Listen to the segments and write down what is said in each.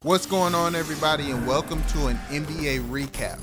What's going on, everybody, and welcome to an NBA recap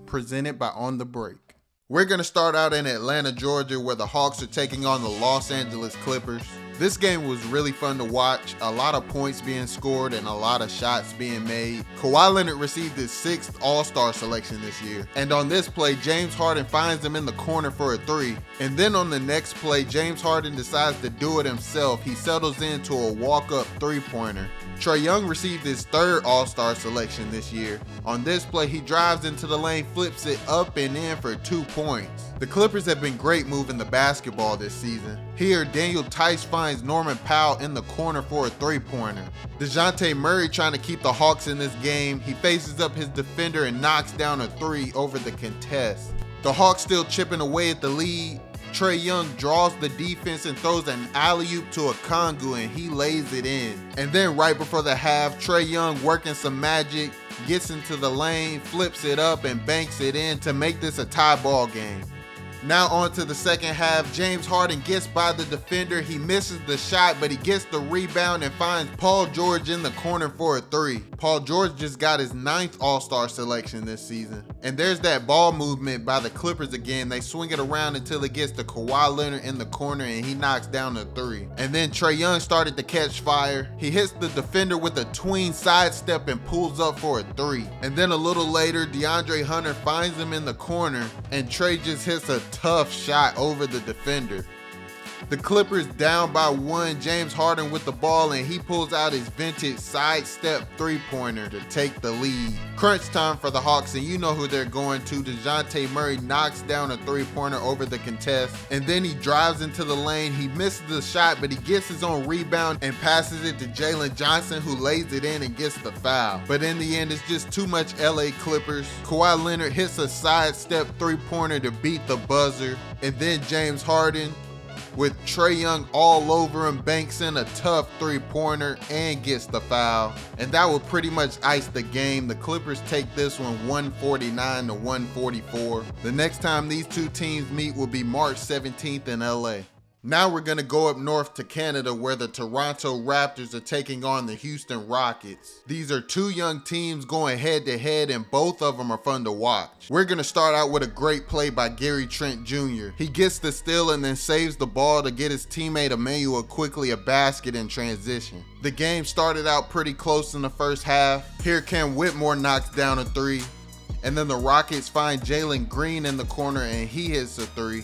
presented by On The Break. We're going to start out in Atlanta, Georgia, where the Hawks are taking on the Los Angeles Clippers. This game was really fun to watch, a lot of points being scored and a lot of shots being made. Kawhi Leonard received his 6th All-Star selection this year, and on this play, James Harden finds him in the corner for a 3. And then on the next play, James Harden decides to do it himself. He settles into a walk-up 3-pointer. Trae Young received his 3rd All-Star selection this year. On this play, he drives into the lane, flips it up and in for 2 points. The Clippers have been great moving the basketball this season. Here, Daniel Tice finds Norman Powell in the corner for a 3-pointer. DeJounte Murray trying to keep the Hawks in this game. He faces up his defender and knocks down a 3 over the contest. The Hawks still chipping away at the lead. Trae Young draws the defense and throws an alley-oop to Okongwu and he lays it in. And then right before the half, Trae Young working some magic, gets into the lane, flips it up and banks it in to make this a tie ball game. Now on to the second half. James Harden gets by the defender. He misses the shot, but he gets the rebound and finds Paul George in the corner for a 3. Paul George just got his 9th All-Star selection this season. And there's that ball movement by the Clippers again. They swing it around until it gets to Kawhi Leonard in the corner and he knocks down a 3. And then Trae Young started to catch fire. He hits the defender with a tween sidestep and pulls up for a 3. And then a little later, DeAndre Hunter finds him in the corner and Trae just hits a tough shot over the defender. The Clippers down by 1, James Harden with the ball and he pulls out his vintage sidestep 3-pointer to take the lead. Crunch time for the Hawks and you know who they're going to. DeJounte Murray knocks down a 3-pointer over the contest and then he drives into the lane. He misses the shot but he gets his own rebound and passes it to Jalen Johnson who lays it in and gets the foul. But in the end it's just too much LA Clippers. Kawhi Leonard hits a sidestep 3-pointer to beat the buzzer and then James Harden with Trae Young all over him, banks in a tough 3-pointer and gets the foul. And that will pretty much ice the game. The Clippers take this one 149 to 144. The next time these two teams meet will be March 17th in LA. Now we're going to go up north to Canada where the Toronto Raptors are taking on the Houston Rockets. These are two young teams going head to head and both of them are fun to watch. We're going to start out with a great play by Gary Trent Jr. He gets the steal and then saves the ball to get his teammate Emmanuel quickly a basket in transition. The game started out pretty close in the first half. Here Cam Whitmore knocks down a 3. And then the Rockets find Jalen Green in the corner and he hits a 3.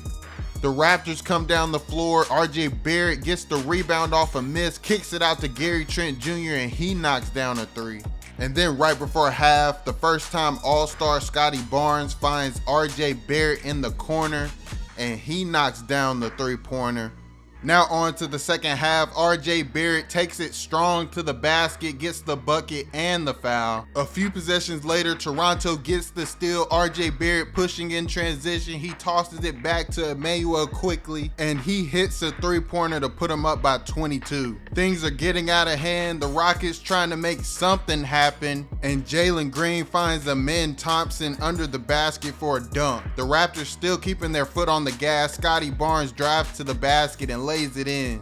The Raptors come down the floor. RJ Barrett gets the rebound off a miss, kicks it out to Gary Trent Jr. and he knocks down a 3. And then right before half, the first time All-Star Scotty Barnes finds RJ Barrett in the corner and he knocks down the 3-pointer. Now on to the second half. RJ Barrett takes it strong to the basket, gets the bucket and the foul. A few possessions later, Toronto gets the steal. RJ Barrett pushing in transition. He tosses it back to Emmanuel quickly and he hits a 3-pointer to put him up by 22. Things are getting out of hand. The Rockets trying to make something happen and Jalen Green finds Amen Thompson under the basket for a dunk. The Raptors still keeping their foot on the gas. Scotty Barnes drives to the basket and lays it in.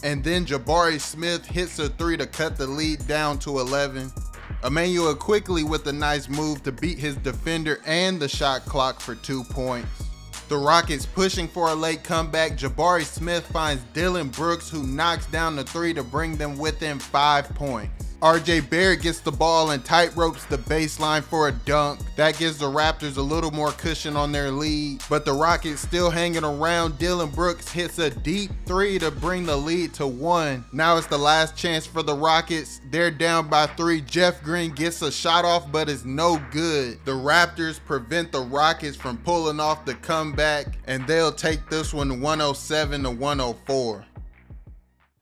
And then Jabari Smith hits a 3 to cut the lead down to 11. Emmanuel quickly with a nice move to beat his defender and the shot clock for 2 points. The Rockets pushing for a late comeback. Jabari Smith finds Dylan Brooks who knocks down the 3 to bring them within 5 points. RJ Barrett gets the ball and tightropes the baseline for a dunk. That gives the Raptors a little more cushion on their lead, but the Rockets still hanging around. Dylan Brooks hits a deep 3 to bring the lead to 1. Now it's the last chance for the Rockets. They're down by 3. Jeff Green gets a shot off, but it's no good. The Raptors prevent the Rockets from pulling off the comeback, and they'll take this one 107 to 104.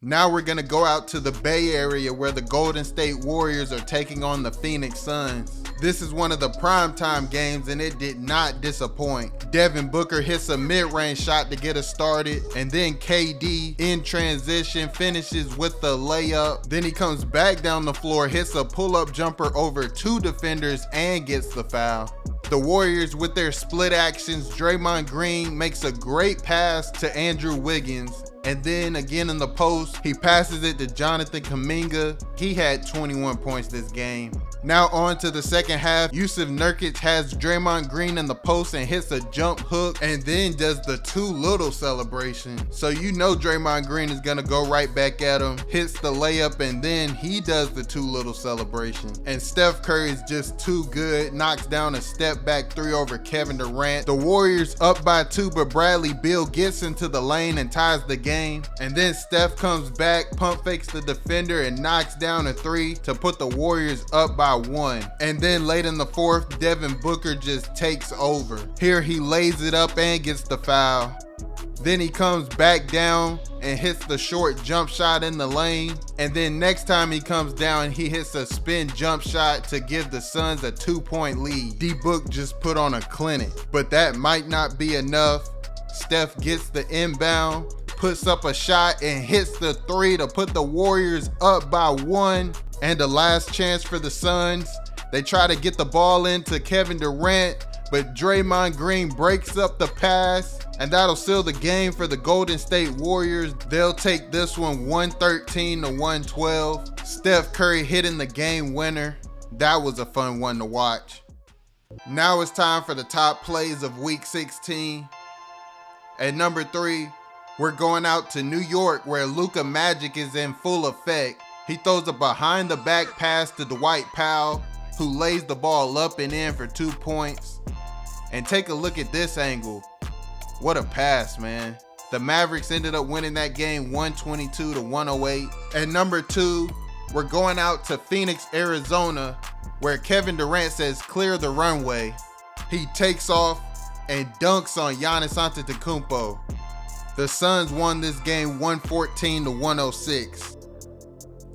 Now we're going to go out to the Bay Area where the Golden State Warriors are taking on the Phoenix Suns. This is one of the primetime games and it did not disappoint. Devin Booker hits a mid-range shot to get us started and then KD in transition finishes with the layup. Then he comes back down the floor, hits a pull-up jumper over 2 defenders and gets the foul. The Warriors with their split actions, Draymond Green makes a great pass to Andrew Wiggins. And then again in the post, he passes it to Jonathan Kuminga. He had 21 points this game. Now on to the second half. Yusuf Nurkic has Draymond Green in the post and hits a jump hook and then does the too little celebration. So you know Draymond Green is gonna go right back at him, hits the layup, and then he does the too little celebration. And Steph Curry is just too good, knocks down a step back three over Kevin Durant. The Warriors up by 2, but Bradley Beal gets into the lane and ties the game. And then Steph comes back, pump fakes the defender, and knocks down a 3 to put the Warriors up by 1. And then late in the fourth, Devin Booker just takes over. Here he lays it up and gets the foul. Then he comes back down and hits the short jump shot in the lane. And then next time he comes down, he hits a spin jump shot to give the Suns a 2-point lead. D-Book just put on a clinic, but that might not be enough. Steph gets the inbound, puts up a shot and hits the 3 to put the Warriors up by 1. And the last chance for the Suns, they try to get the ball into Kevin Durant, but Draymond Green breaks up the pass, and that'll seal the game for the Golden State Warriors. They'll take this one 113 to 112. Steph Curry hitting the game winner. That was a fun one to watch. Now it's time for the top plays of Week 16. At number 3, we're going out to New York where Luka Magic is in full effect. He throws a behind the back pass to Dwight Powell, who lays the ball up and in for 2 points. And take a look at this angle. What a pass, man. The Mavericks ended up winning that game 122 to 108. At number 2, we're going out to Phoenix, Arizona, where Kevin Durant says clear the runway. He takes off and dunks on Giannis Antetokounmpo. The Suns won this game 114 to 106.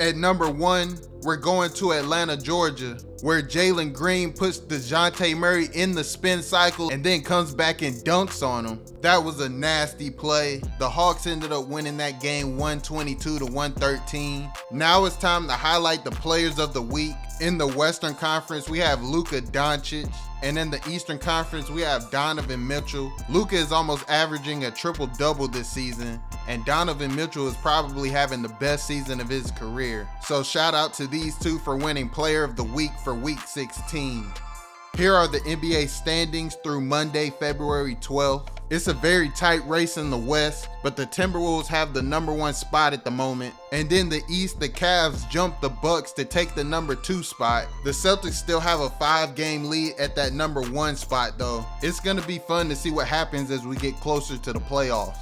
At number 1, we're going to Atlanta, Georgia, where Jalen Green puts DeJounte Murray in the spin cycle and then comes back and dunks on him. That was a nasty play. The Hawks ended up winning that game 122 to 113. Now it's time to highlight the players of the week. In the Western Conference, we have Luka Doncic. And in the Eastern Conference, we have Donovan Mitchell. Luka is almost averaging a triple-double this season, and Donovan Mitchell is probably having the best season of his career. So shout out to these two for winning Player of the Week for Week 16. Here are the NBA standings through Monday, February 12th. It's a very tight race in the West, but the Timberwolves have the number 1 spot at the moment. And in the East, the Cavs jumped the Bucks to take the number 2 spot. The Celtics still have a 5-game lead at that number 1 spot though. It's gonna be fun to see what happens as we get closer to the playoffs.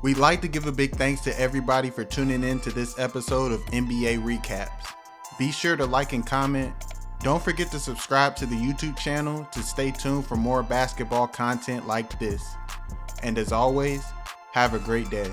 We'd like to give a big thanks to everybody for tuning in to this episode of NBA Recaps. Be sure to like and comment. Don't forget to subscribe to the YouTube channel to stay tuned for more basketball content like this. And as always, have a great day.